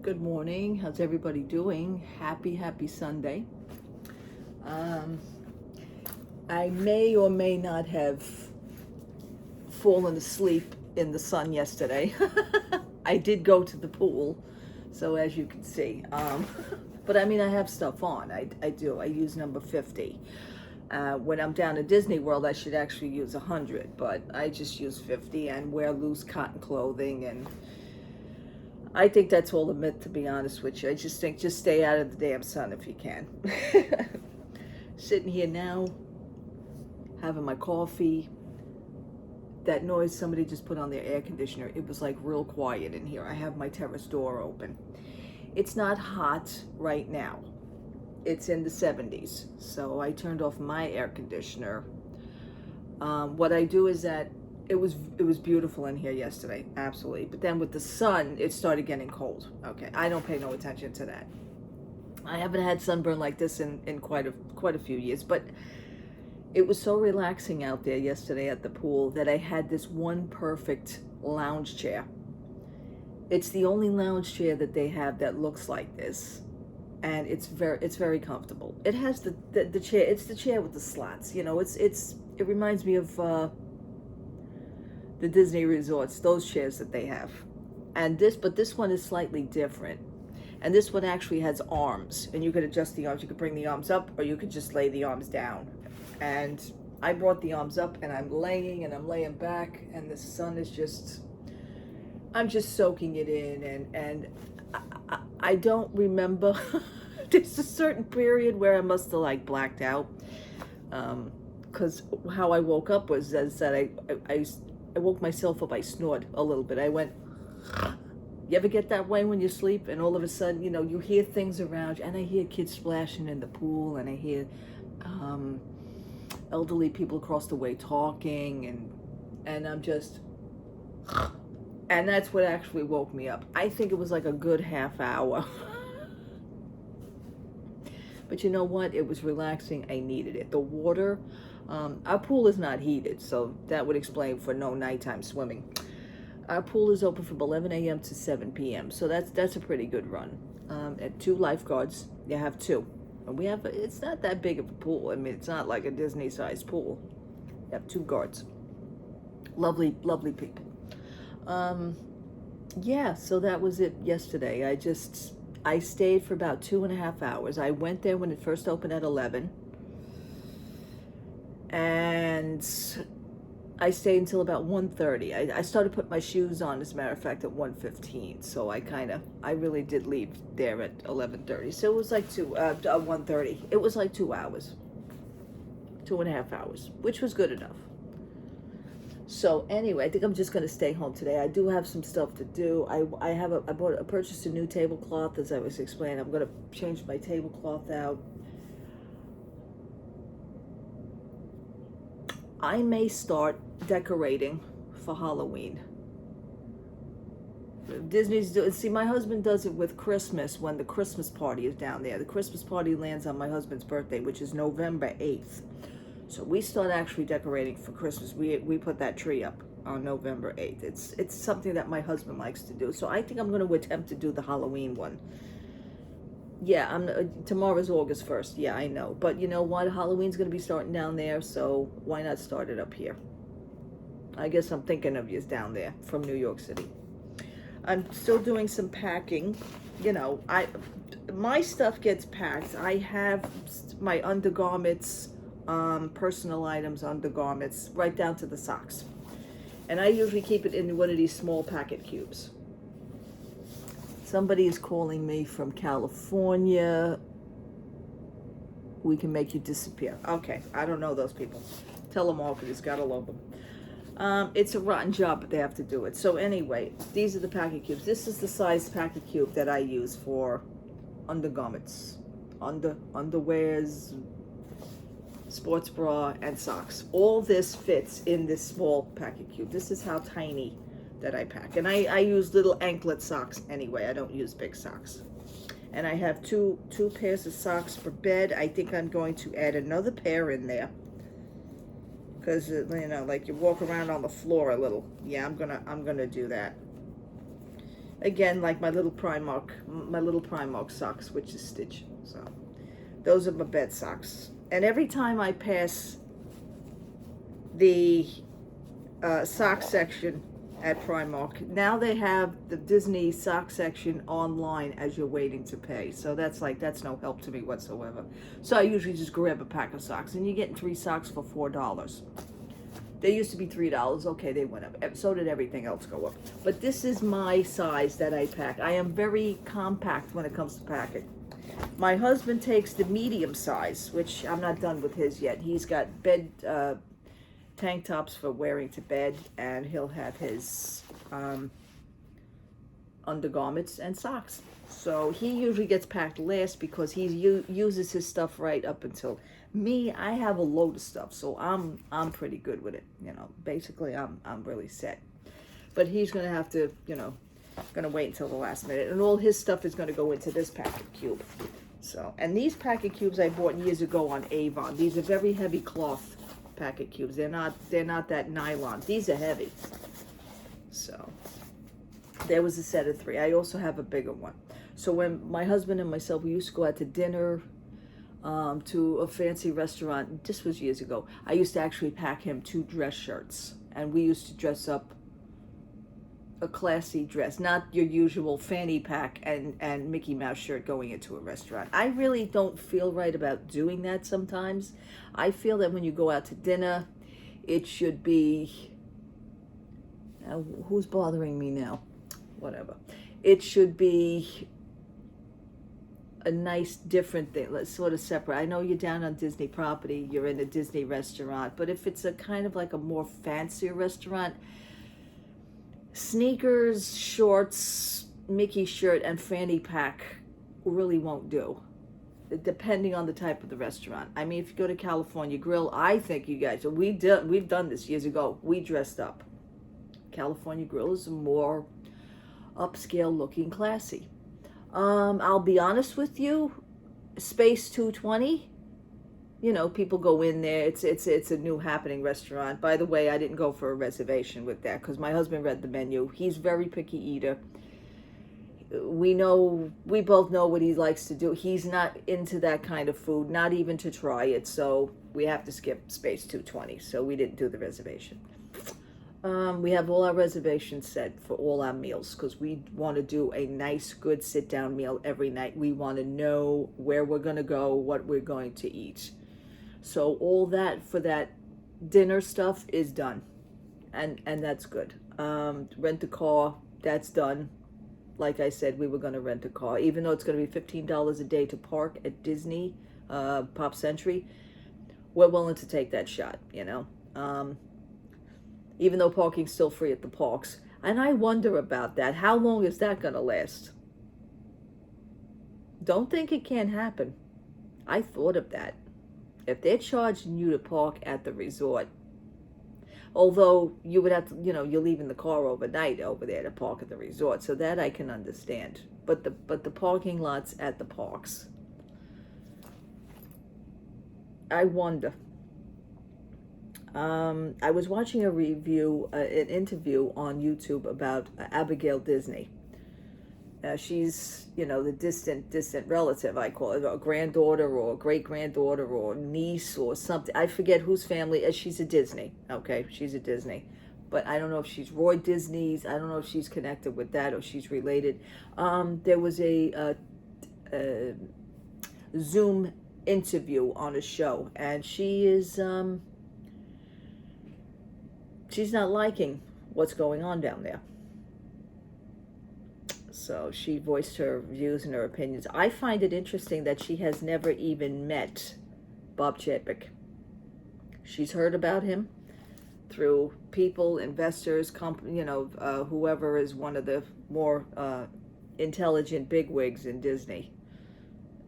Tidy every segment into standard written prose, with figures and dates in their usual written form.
Good morning. How's everybody doing? Happy Sunday. Um, I may or may not have fallen asleep in the sun yesterday. I did go to the pool, so as you can see. But I mean, I have stuff on. I do. I use number 50. When I'm down at Disney World, I should actually use 100, but I just use 50 and wear loose cotton clothing, and I think that's all a myth, to be honest with you. I just think just stay out of the damn sun if you can. Sitting here now, having my coffee. That noise somebody just put on their air conditioner, it was like real quiet in here. I have my terrace door open. It's not hot right now. It's in the 70s. So I turned off my air conditioner. What I do is that it was beautiful in here yesterday, absolutely. But then with the sun, it started getting cold. Okay, I don't pay no attention to that. I haven't had sunburn like this in quite a few years, but it was so relaxing out there yesterday at the pool that I had this one perfect lounge chair. It's the only lounge chair that they have that looks like this, and it's very comfortable. It has the chair. It's the chair with the slots. You know, it reminds me of the Disney resorts, those chairs that they have. And this one is slightly different. And this one actually has arms, and you could adjust the arms. You could bring the arms up, or you could just lay the arms down. And I brought the arms up, and I'm laying back, and the sun is I'm just soaking it in, and I don't remember. There's a certain period where I must have like blacked out, because how I woke up was as that I woke myself up. I snored a little bit. I went. You ever get that way when you sleep, and all of a sudden, you know, you hear things around you, and I hear kids splashing in the pool, and I hear elderly people across the way talking, and I'm just, and that's what actually woke me up. I think it was like a good half hour. But you know what? It was relaxing. I needed it. The water, our pool is not heated, so that would explain for no nighttime swimming. Our pool is open from 11 a.m. to 7 p.m., so that's a pretty good run. At 2 lifeguards, you have 2. And it's not that big of a pool. I mean, it's not like a Disney-sized pool. You have 2 guards. Lovely people. Yeah, so that was it yesterday. I stayed for about 2.5 hours. I went there when it first opened at 11. And I stayed until about 1:30. I started putting my shoes on, as a matter of fact, at 1:15. So I really did leave there at 11:30. So it was like 1:30. It was like 2 hours, 2.5 hours, which was good enough. So anyway, I think I'm just going to stay home today. I do have some stuff to do. I purchased a new tablecloth, as I was explaining. I'm going to change my tablecloth out. I may start decorating for Halloween. See, my husband does it with Christmas when the Christmas party is down there. The Christmas party lands on my husband's birthday, which is November 8th. So we start actually decorating for Christmas. We put that tree up on November 8th. It's something that my husband likes to do. So I think I'm going to attempt to do the Halloween one. Yeah, tomorrow's August 1st. Yeah, I know. But you know what? Halloween's going to be starting down there, so why not start it up here? I guess I'm thinking of you down there from New York City. I'm still doing some packing. You know, my stuff gets packed. I have my undergarments, personal items, undergarments, right down to the socks. And I usually keep it in one of these small packet cubes. Somebody is calling me from California. We can make you disappear. Okay, I don't know those people. Telemarketers, gotta love them. It's a rotten job, but they have to do it. So anyway, these are the packet cubes. This is the size packet cube that I use for undergarments, underwears, sports bra, and socks. All this fits in this small packet cube. This is how tiny that I pack. And I use little anklet socks anyway. I don't use big socks. And I have two pairs of socks for bed. I think I'm going to add another pair in there, because you know, like you walk around on the floor a little. Yeah, I'm gonna do that. Again, like my little Primark socks, which is Stitch. So those are my bed socks. And every time I pass the sock section at Primark, now they have the Disney sock section online as you're waiting to pay. So that's no help to me whatsoever. So I usually just grab a pack of socks, and you're getting 3 socks for $4. They used to be $3. Okay, they went up. So did everything else go up. But this is my size that I pack. I am very compact when it comes to packing. My husband takes the medium size, which I'm not done with his yet. He's got bed tank tops for wearing to bed, and he'll have his undergarments and socks. So he usually gets packed last because he uses his stuff right up until me. I have a load of stuff, so I'm pretty good with it. Basically I'm really set. But he's gonna have to, gonna wait until the last minute, and all his stuff is gonna go into this packet cube. So, and these packet cubes I bought years ago on Avon. These are very heavy cloth packet cubes. They're not that nylon. These are heavy. So there was a set of 3. I also have a bigger one. So when my husband and myself, we used to go out to dinner to a fancy restaurant. This was years ago. I used to actually pack him 2 dress shirts, and we used to dress up a classy dress, not your usual fanny pack and Mickey Mouse shirt going into a restaurant. I really don't feel right about doing that sometimes. I feel that when you go out to dinner, it should be, who's bothering me now? Whatever. It should be a nice, different thing. Let's sort of separate. I know you're down on Disney property, you're in a Disney restaurant, but if it's a kind of like a more fancier restaurant, sneakers, shorts, Mickey shirt, and fanny pack really won't do, depending on the type of the restaurant. I mean, if you go to California Grill, I think you guys, we've done this years ago. We dressed up. California Grill is more upscale looking, classy. I'll be honest with you, Space 220, people go in there. It's a new happening restaurant. By the way, I didn't go for a reservation with that because my husband read the menu. He's very picky eater. We both know what he likes to do. He's not into that kind of food, not even to try it. So we have to skip Space 220. So we didn't do the reservation. We have all our reservations set for all our meals because we want to do a nice, good sit-down meal every night. We want to know where we're going to go, what we're going to eat. So all that for that dinner stuff is done, and that's good. Rent a car, that's done. Like I said, we were going to rent a car, even though it's going to be $15 a day to park at Disney, Pop Century. We're willing to take that shot, even though parking's still free at the parks. And I wonder about that. How long is that going to last? Don't think it can't happen. I thought of that. If they're charging you to park at the resort, although you would have to, you're leaving the car overnight over there to park at the resort, so that I can understand. But the parking lots at the parks, I wonder. I was watching a review, an interview on YouTube about Abigail Disney. She's, the distant relative, I call it, a granddaughter or great-granddaughter or niece or something. I forget whose family. She's a Disney, okay? She's a Disney. But I don't know if she's Roy Disney's. I don't know if she's connected with that or she's related. There was a Zoom interview on a show, and she is... she's not liking what's going on down there. So she voiced her views and her opinions. I find it interesting that she has never even met Bob Chapek. She's heard about him through people, investors, whoever is one of the more intelligent bigwigs in Disney,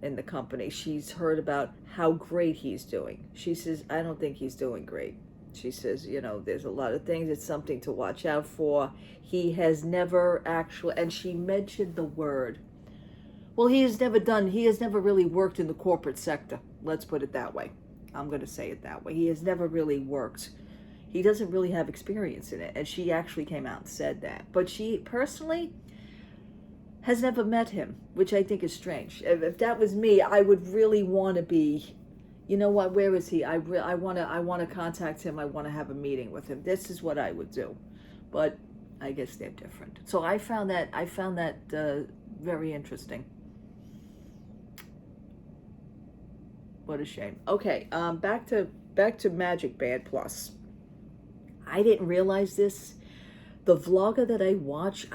in the company. She's heard about how great he's doing. She says, I don't think he's doing great. She says, there's a lot of things. It's something to watch out for. He has never actually, and she mentioned the word. Well, he has never really worked in the corporate sector. Let's put it that way. I'm going to say it that way. He has never really worked. He doesn't really have experience in it. And she actually came out and said that. But she, personally, has never met him, which I think is strange. If that was me, I would really want to be, you know what, where is he? I want to contact him. I want to have a meeting with him. This is what I would do. But I guess they're different. So I found that very interesting. What a shame. Okay, back to Magic Band Plus. I didn't realize this. The vlogger that I watch,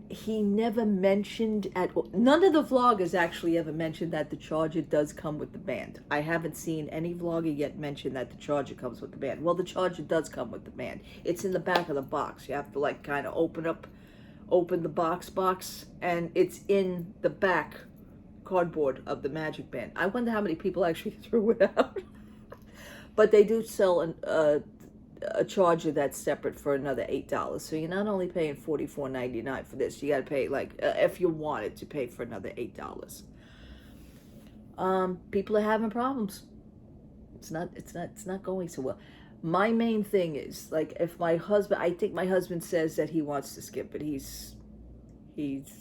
he never mentioned none of the vloggers actually ever mentioned that the charger does come with the band. I haven't seen any vlogger yet mention that the charger comes with the band. Well, the charger does come with the band. It's in the back of the box. You have to like kind of open the box, and it's in the back cardboard of the Magic Band. I wonder how many people actually threw it out. But they do sell a charger that's separate for another $8. So you're not only paying $44.99 for this, you got to pay if you wanted to pay for another $8. People are having problems. It's not going so well. My main thing is if I think my husband says that he wants to skip it. He's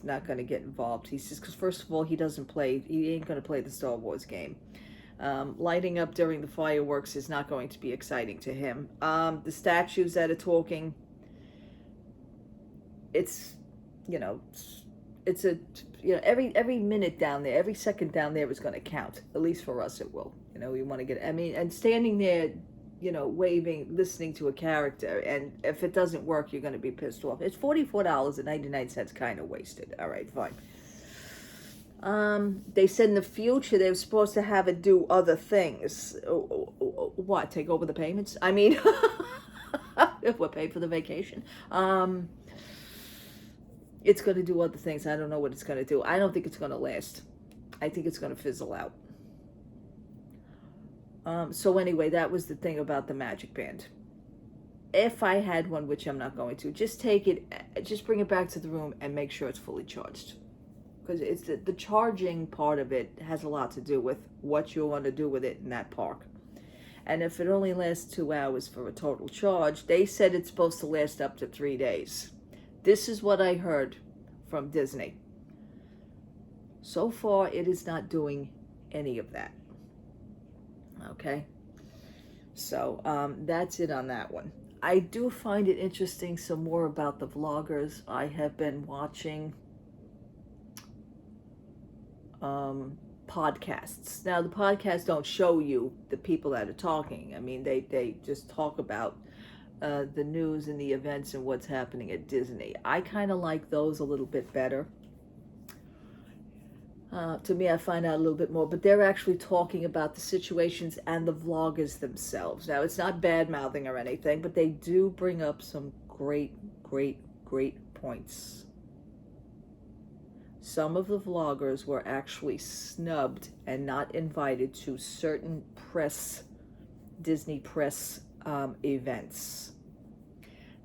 not going to get involved. He says, because first of all, he ain't going to play the Star Wars game. Lighting up during the fireworks is not going to be exciting to him. The statues that are talking, every minute down there, every second down there is going to count. At least for us, it will. We want to get, and standing there, waving, listening to a character, and if it doesn't work, you're going to be pissed off. It's $44.99, kind of wasted. All right, fine. They said in the future they were supposed to have it do other things. What? Take over the payments? I mean, if we're paid for the vacation. It's going to do other things. I don't know what it's going to do. I don't think it's going to last. I think it's going to fizzle out. So anyway, that was the thing about the Magic Band. If I had one, which I'm not going to, just bring it back to the room and make sure it's fully charged. Because it's the charging part of it has a lot to do with what you want to do with it in that park. And if it only lasts 2 hours for a total charge, they said it's supposed to last up to 3 days. This is what I heard from Disney. So far, it is not doing any of that. Okay? So, that's it on that one. I do find it interesting some more about the vloggers. I have been watching podcasts. Now, the podcasts don't show you the people that are talking. I mean, they just talk about the news and the events and what's happening at Disney. I kind of like those a little bit better. To me, I find out a little bit more, but they're actually talking about the situations and the vloggers themselves. Now, it's not bad-mouthing or anything, but they do bring up some great points. Some of the vloggers were actually snubbed and not invited to certain Disney press events.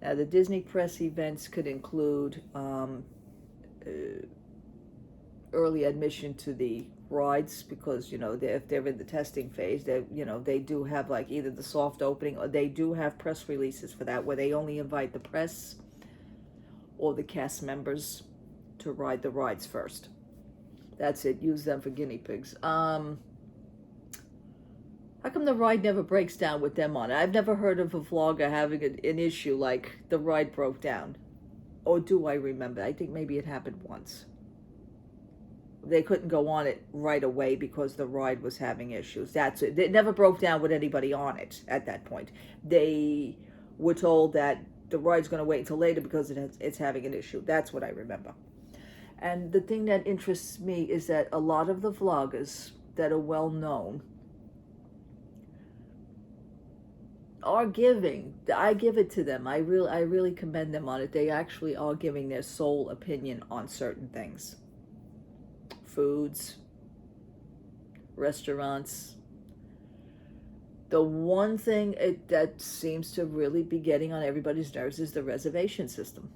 Now, the Disney press events could include early admission to the rides, because if they're in the testing phase, they do have either the soft opening, or they do have press releases for that, where they only invite the press or the cast members to ride the rides first. That's it. Use them for guinea pigs. How come the ride never breaks down with them on it? I've never heard of a vlogger having an issue like the ride broke down. Or do I remember? I think maybe it happened once. They couldn't go on it right away because the ride was having issues. That's it. It never broke down with anybody on it at that point. They were told that the ride's going to wait until later because it's having an issue. That's what I remember. And the thing that interests me is that a lot of the vloggers that are well known are giving. I give it to them. I really commend them on it. They actually are giving their sole opinion on certain things. Foods, restaurants. The one thing that seems to really be getting on everybody's nerves is the reservation system.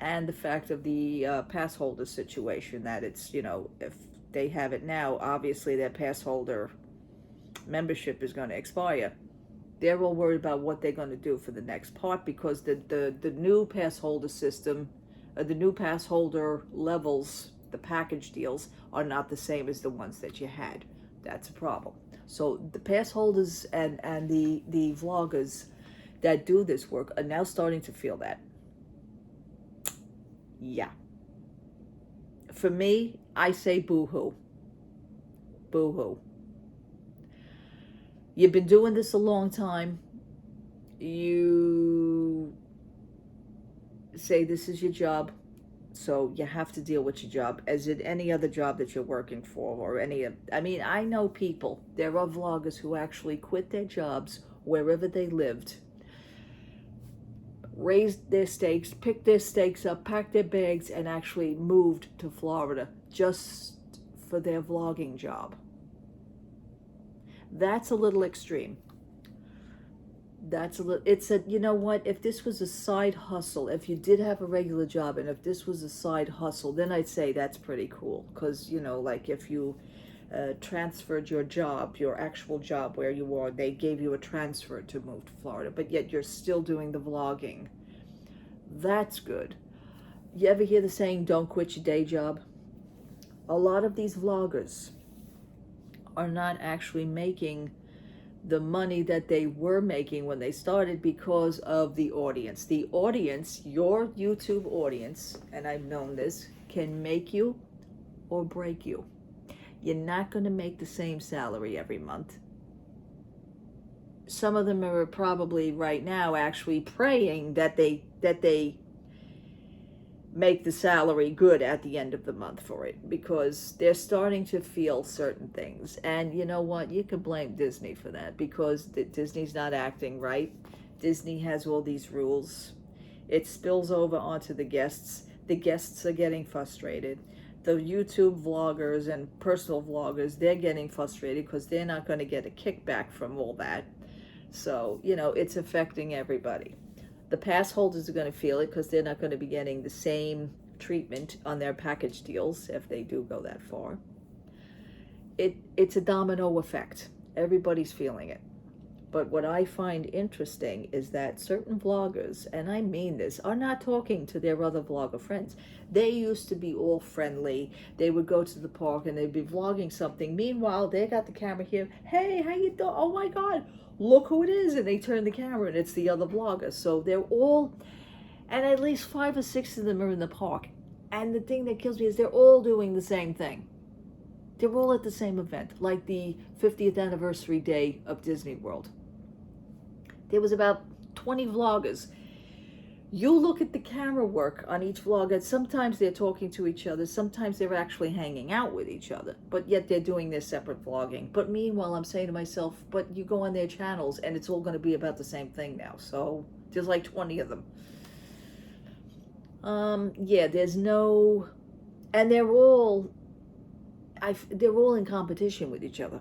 And the fact of the pass holder situation, that it's, if they have it now, obviously their pass holder membership is going to expire. They're all worried about what they're going to do for the next part, because the new pass holder system the new pass holder levels, the package deals, are not the same as the ones that you had. That's a problem. So the pass holders and the vloggers that do this work are now starting to feel that. Yeah. For me, I say boo-hoo. Boo-hoo. You've been doing this a long time. You say this is your job, so you have to deal with your job as in any other job that you're working for, or any of, I mean, I know people, there are vloggers who actually quit their jobs wherever they lived, raised their stakes, picked their stakes up, packed their bags, and actually moved to Florida just for their vlogging job. That's a little extreme. That's a little, it's a, you know what, if this was a side hustle, if you did have a regular job and if this was a side hustle, then I'd say that's pretty cool. Because, you know, like if you transferred your job, your actual job where you were, they gave you a transfer to move to Florida, but yet you're still doing the vlogging. That's good. You ever hear the saying, don't quit your day job? A lot of these vloggers are not actually making the money that they were making when they started because of the audience. The audience, your YouTube audience, and I've known this, can make you or break you. You're not going to make the same salary every month. Some of them are probably right now actually praying that they make the salary good at the end of the month for it, because they're starting to feel certain things. And you know what, you can blame Disney for that, because Disney's not acting right. Disney has all these rules. It spills over onto the guests. The guests are getting frustrated. The YouTube vloggers and personal vloggers, they're getting frustrated because they're not going to get a kickback from all that. So, you know, it's affecting everybody. The pass holders are going to feel it because they're not going to be getting the same treatment on their package deals if they do go that far. It's a domino effect. Everybody's feeling it. But what I find interesting is that certain vloggers, and I mean this, are not talking to their other vlogger friends. They used to be all friendly. They would go to the park and they'd be vlogging something. Meanwhile, they got the camera here. Hey, how you doing? Oh my God, look who it is. And they turn the camera and it's the other vlogger. So they're all, and at least 5 or 6 of them are in the park. And the thing that kills me is they're all doing the same thing. They're all at the same event, like the 50th anniversary day of Disney World. There was about 20 vloggers. You look at the camera work on each vlogger. Sometimes they're talking to each other. Sometimes they're actually hanging out with each other. But yet they're doing their separate vlogging. But meanwhile, I'm saying to myself, but you go on their channels and it's all going to be about the same thing now. So there's like 20 of them. Yeah, there's no... And they're all in competition with each other.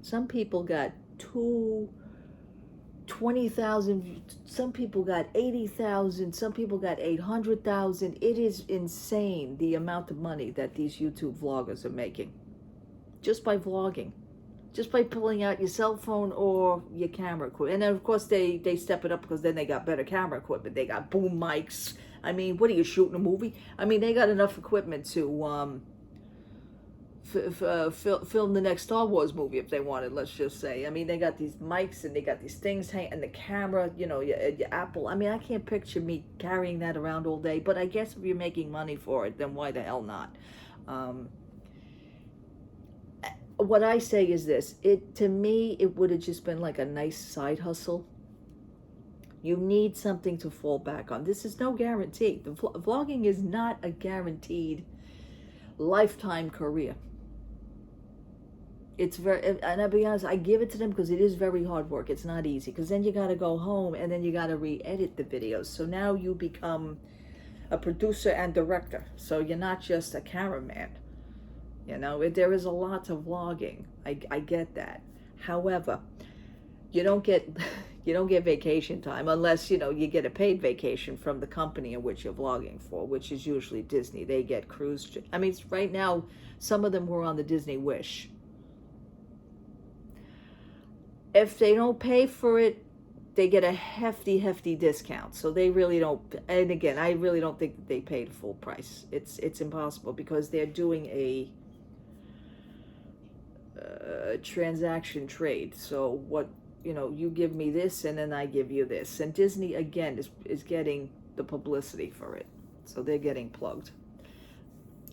Some people got 20,000, some people got 80,000, some people got 800,000. It is insane the amount of money that these YouTube vloggers are making just by vlogging, just by pulling out your cell phone or your camera equipment. And of course they step it up because then they got better camera equipment. They got boom mics. I mean, what are you, shooting a movie? I mean, they got enough equipment to film the next Star Wars movie if they wanted, let's just say. I mean, they got these mics and they got these things hanging, and the camera, you know, your Apple. I mean, I can't picture me carrying that around all day, but I guess if you're making money for it, then why the hell not? What I say is this, to me, it would have just been like a nice side hustle. You need something to fall back on. This is no guarantee. The vlogging is not a guaranteed lifetime career. It's very, and I'll be honest, I give it to them because it is very hard work. It's not easy, because then you got to go home and then you got to re-edit the videos. So now you become a producer and director. So you're not just a cameraman. You know, there is a lot to vlogging. I get that. However, you don't get vacation time unless, you know, you get a paid vacation from the company in which you're vlogging for, which is usually Disney. They get cruise. I mean, right now, some of them were on the Disney Wish. If they don't pay for it, they get a hefty discount. So they really don't, and again, I really don't think that they paid full price. It's impossible, because they're doing a transaction trade. So what, you give me this and then I give you this. And Disney, again, is getting the publicity for it. So they're getting plugged.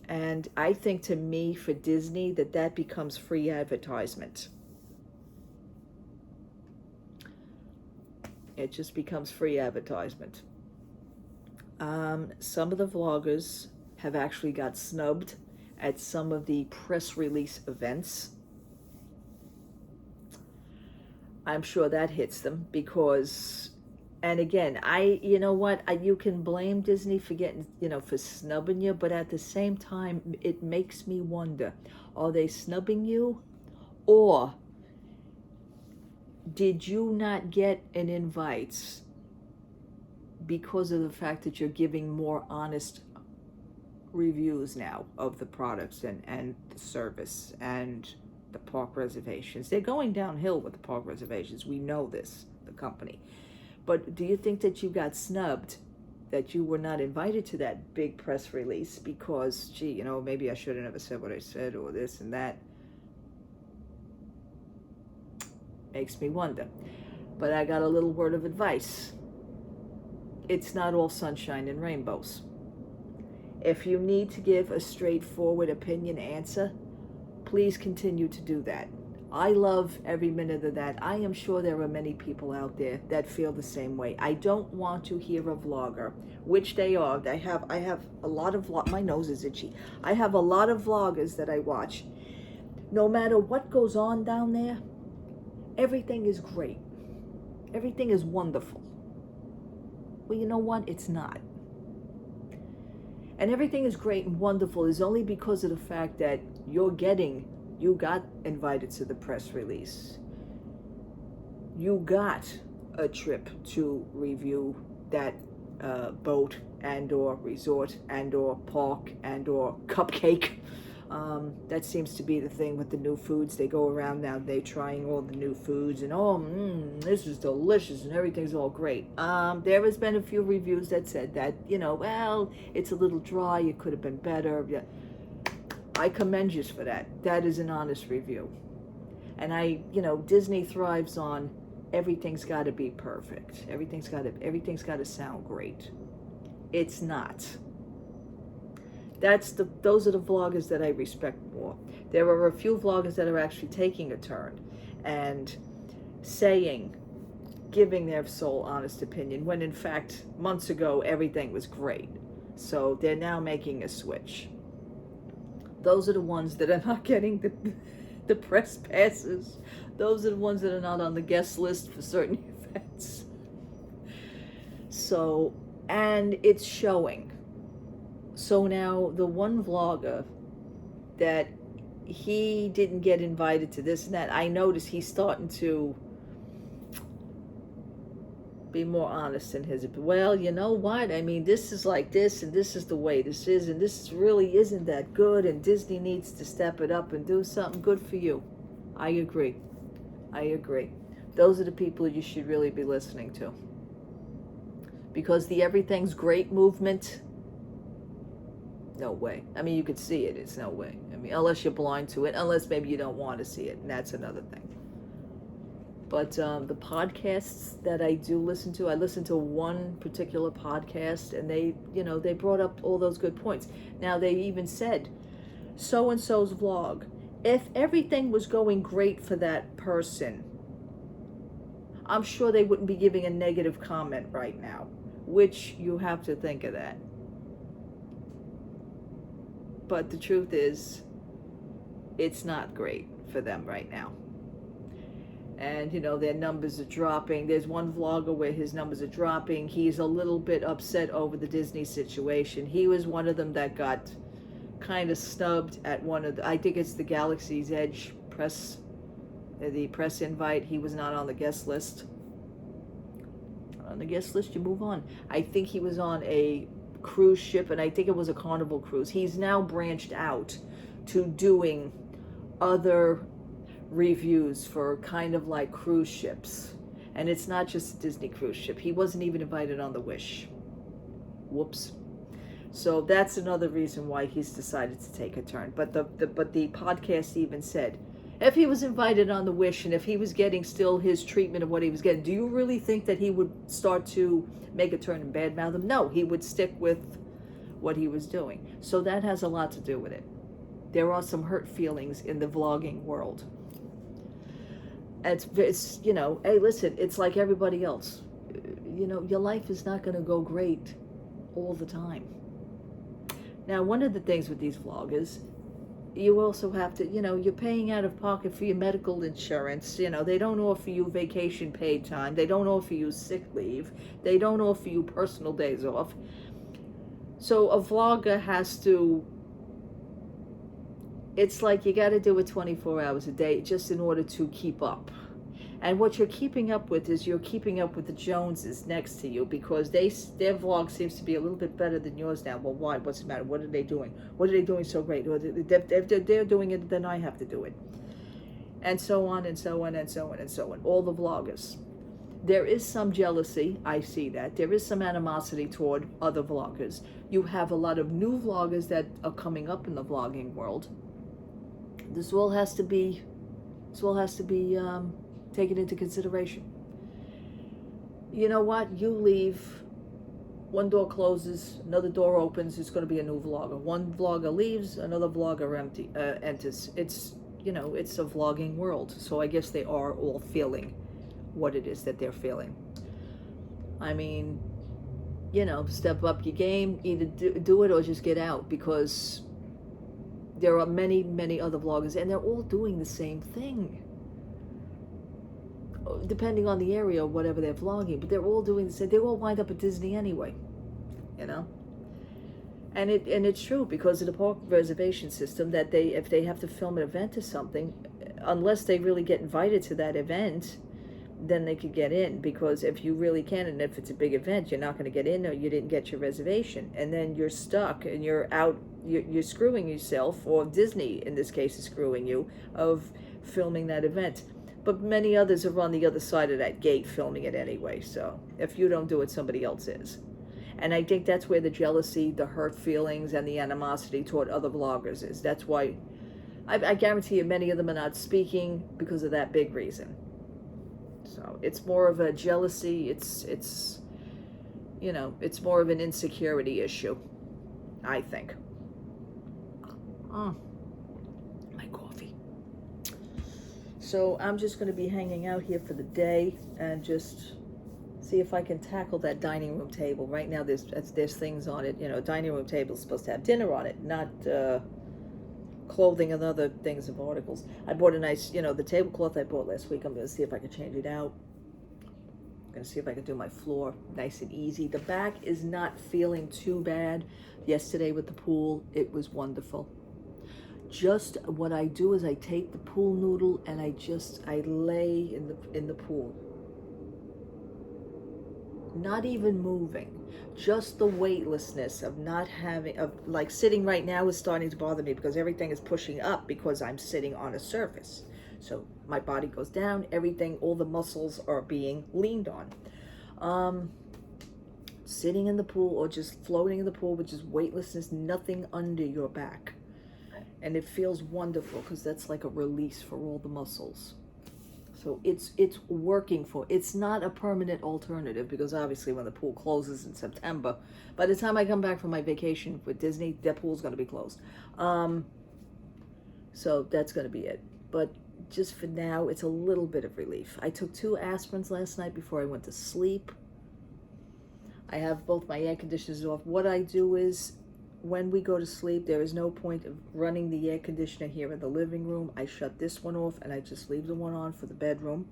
And I think, to me, for Disney, that becomes free advertisement. It just becomes free advertisement. Some of the vloggers have actually got snubbed at some of the press release events. I'm sure that hits them, because, and again, you know what, you can blame Disney for getting, for snubbing you, but at the same time, it makes me wonder, are they snubbing you, or did you not get an invite because of the fact that you're giving more honest reviews now of the products and the service and the park reservations? They're going downhill with the park reservations. We know this, the company. But do you think that you got snubbed, that you were not invited to that big press release because, gee, maybe I should have never said what I said, or this and that? Makes me wonder. But I got a little word of advice. It's not all sunshine and rainbows. If you need to give a straightforward opinion answer, please continue to do that. I love every minute of that. I am sure there are many people out there that feel the same way. I don't want to hear a vlogger, which they are. I have a lot of my nose is itchy. I have a lot of vloggers that I watch. No matter what goes on down there, everything is great. Everything is wonderful. Well, you know what? It's not. And everything is great and wonderful is only because of the fact that you got invited to the press release. You got a trip to review that boat and or resort and or park and or cupcake. That seems to be the thing with the new foods. They go around now, they're trying all the new foods and this is delicious and everything's all great. There has been a few reviews that said that, well, it's a little dry, it could have been better. Yeah. I commend you for that. That is an honest review. And Disney thrives on everything's got to be perfect. Everything's got to sound great. It's not. Those are the vloggers that I respect more. There are a few vloggers that are actually taking a turn and giving their sole honest opinion, when in fact months ago everything was great. So they're now making a switch. Those are the ones that are not getting the press passes. Those are the ones that are not on the guest list for certain events. So, and it's showing. So now the one vlogger that he didn't get invited to this and that, I noticed he's starting to be more honest in his opinion. Well, you know what? I mean, this is like this, and this is the way this is, and this really isn't that good, and Disney needs to step it up and do something. Good for you. I agree. Those are the people you should really be listening to. Because the everything's great movement, no way. I mean, you could see it. It's no way. I mean, unless you're blind to it, unless maybe you don't want to see it, and that's another thing. But the podcasts that I do listen to, I listen to one particular podcast, and they brought up all those good points. Now, they even said, so-and-so's vlog, if everything was going great for that person, I'm sure they wouldn't be giving a negative comment right now, which you have to think of that. But the truth is, it's not great for them right now. And, their numbers are dropping. There's one vlogger where his numbers are dropping. He's a little bit upset over the Disney situation. He was one of them that got kind of snubbed at one of I think it's the Galaxy's Edge the press invite. He was not on the guest list. On the guest list, you move on. I think he was on a cruise ship, and I think it was a Carnival cruise. He's now branched out to doing other reviews for kind of like cruise ships. And it's not just a Disney cruise ship. He wasn't even invited on the Wish. Whoops. So that's another reason why he's decided to take a turn. But the podcast even said, if he was invited on the Wish and if he was getting still his treatment of what he was getting, do you really think that he would start to make a turn and badmouth him? No, he would stick with what he was doing. So that has a lot to do with it. There are some hurt feelings in the vlogging world. It's you know, hey, listen, it's like everybody else. You know, your life is not going to go great all the time. Now, one of the things with these vloggers, you also have to, you know, you're paying out of pocket for your medical insurance. You know, they don't offer you vacation paid time. They don't offer you sick leave. They don't offer you personal days off. So a vlogger has to, it's like you got to do it 24 hours a day just in order to keep up. And what you're keeping up with is you're keeping up with the Joneses next to you, because their vlog seems to be a little bit better than yours now. Well, why? What's the matter? What are they doing? What are they doing so great? If they're doing it, then I have to do it. And so on and so on and so on and so on. All the vloggers. There is some jealousy. I see that. There is some animosity toward other vloggers. You have a lot of new vloggers that are coming up in the vlogging world. This all has to be taken into consideration. You know what? You leave, one door closes, another door opens, it's going to be a new vlogger. One vlogger leaves, another vlogger enters. It's, you know, it's a vlogging world. So I guess they are all feeling what it is that they're feeling. I mean, you know, step up your game, either do it or just get out, because there are many, many other vloggers and they're all doing the same thing. Depending on the area or whatever they're vlogging, but they're all doing the same. They all wind up at Disney anyway, you know. And it's true, because of the park reservation system, that if they have to film an event or something, unless they really get invited to that event, then they could get in. Because if you really can, and if it's a big event, you're not going to get in, or you didn't get your reservation, and then you're stuck and you're out. You're screwing yourself, or Disney in this case is screwing you, of filming that event. But many others are on the other side of that gate filming it anyway. So if you don't do it, somebody else is. And I think that's where the jealousy, the hurt feelings, and the animosity toward other vloggers is. That's why I guarantee you many of them are not speaking because of that big reason. So it's more of a jealousy. It's you know, it's more of an insecurity issue, I think. My coffee. So I'm just going to be hanging out here for the day and just see if I can tackle that dining room table. Right now there's things on it. You know, dining room table is supposed to have dinner on it, not clothing and other things of articles. I bought a nice, you know, the tablecloth I bought last week. I'm going to see if I can change it out. I'm going to see if I can do my floor nice and easy. The back is not feeling too bad. Yesterday with the pool, it was wonderful. Just what I do is I take the pool noodle and I lay in the pool. Not even moving. Just the weightlessness of not having, of like sitting right now is starting to bother me, because everything is pushing up because I'm sitting on a surface. So my body goes down, everything, all the muscles are being leaned on. Sitting in the pool or just floating in the pool with just weightlessness, nothing under your back. And it feels wonderful, because that's like a release for all the muscles. So it's working for, it's not a permanent alternative, because obviously when the pool closes in September, by the time I come back from my vacation with Disney, that pool's going to be closed. So that's going to be it. But just for now, it's a little bit of relief. I took 2 aspirins last night before I went to sleep. I have both my air conditioners off. What I do is, when we go to sleep, there is no point of running the air conditioner here in the living room. I shut this one off and I just leave the one on for the bedroom.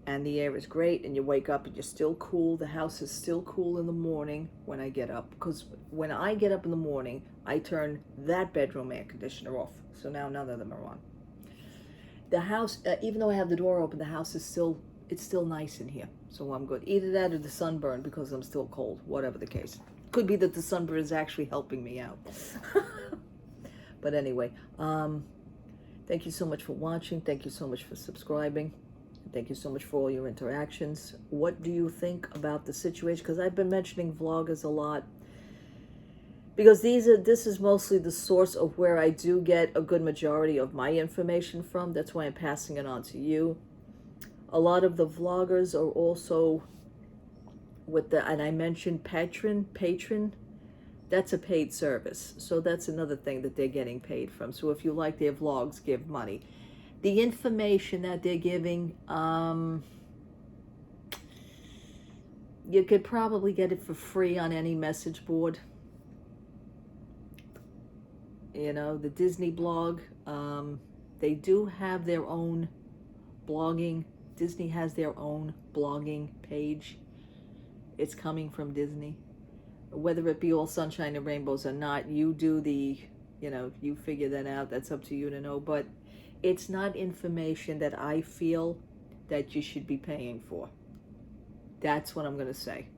And the air is great, and you wake up and you're still cool. The house is still cool in the morning when I get up. Because when I get up in the morning, I turn that bedroom air conditioner off. So now none of them are on. The house, even though I have the door open, the house is it's still nice in here. So I'm good. Either that or the sunburn, because I'm still cold, whatever the case. Could be that the sunburn is actually helping me out. But anyway, thank you so much for watching. Thank you so much for subscribing. Thank you so much for all your interactions. What do you think about the situation? Because I've been mentioning vloggers a lot. Because this is mostly the source of where I do get a good majority of my information from. That's why I'm passing it on to you. A lot of the vloggers are also with the, and I mentioned Patreon, that's a paid service. So that's another thing that they're getting paid from. So if you like their vlogs, give money. The information that they're giving, you could probably get it for free on any message board. You know, the Disney blog, they do have their own blogging. Disney has their own blogging page. It's coming from Disney. Whether it be all sunshine and rainbows or not, you do the, you know, you figure that out. That's up to you to know. But it's not information that I feel that you should be paying for. That's what I'm going to say.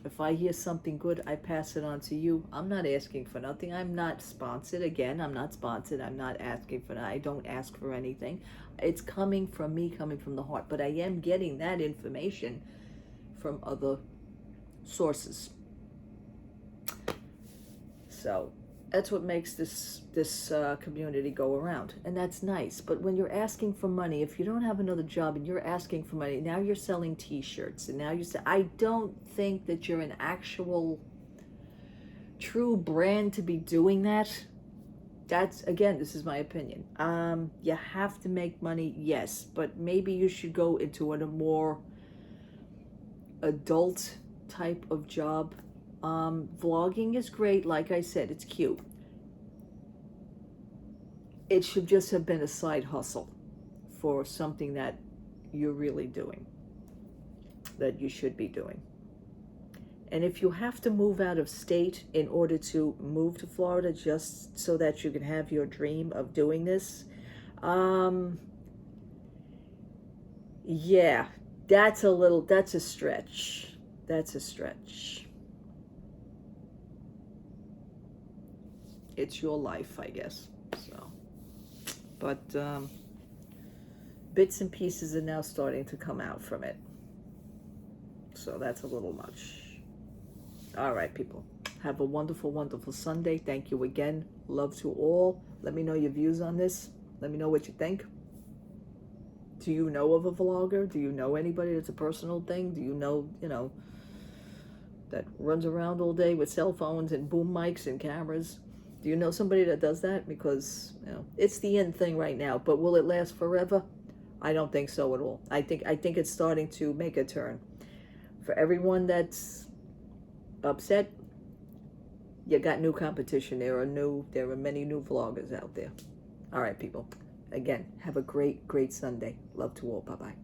If I hear something good, I pass it on to you. I'm not asking for nothing. I'm not sponsored. Again, I'm not sponsored. I'm not asking for that. I don't ask for anything. It's coming from me, coming from the heart. But I am getting that information from other sources. So that's what makes this community go around, and that's nice. But when you're asking for money, if you don't have another job and you're asking for money, now you're selling T-shirts, and now you say, I don't think that you're an actual true brand to be doing that. That's, again, this is my opinion. You have to make money, yes, but maybe you should go into a more adult type of job. Vlogging is great, like I said, it's cute. It should just have been a side hustle for something that you're really doing, that you should be doing. And if you have to move out of state in order to move to Florida just so that you can have your dream of doing this, yeah, that's a stretch. That's a stretch. It's your life, I guess. So, but bits and pieces are now starting to come out from it. So that's a little much. All right, people. Have a wonderful, wonderful Sunday. Thank you again. Love to all. Let me know your views on this. Let me know what you think. Do you know of a vlogger? Do you know anybody that's a personal thing? Do you know, that runs around all day with cell phones and boom mics and cameras? Do you know somebody that does that? Because, it's the in thing right now. But will it last forever? I don't think so at all. I think it's starting to make a turn. For everyone that's upset, you got new competition. There are many new vloggers out there. All right, people. Again, have a great, great Sunday. Love to all. Bye-bye.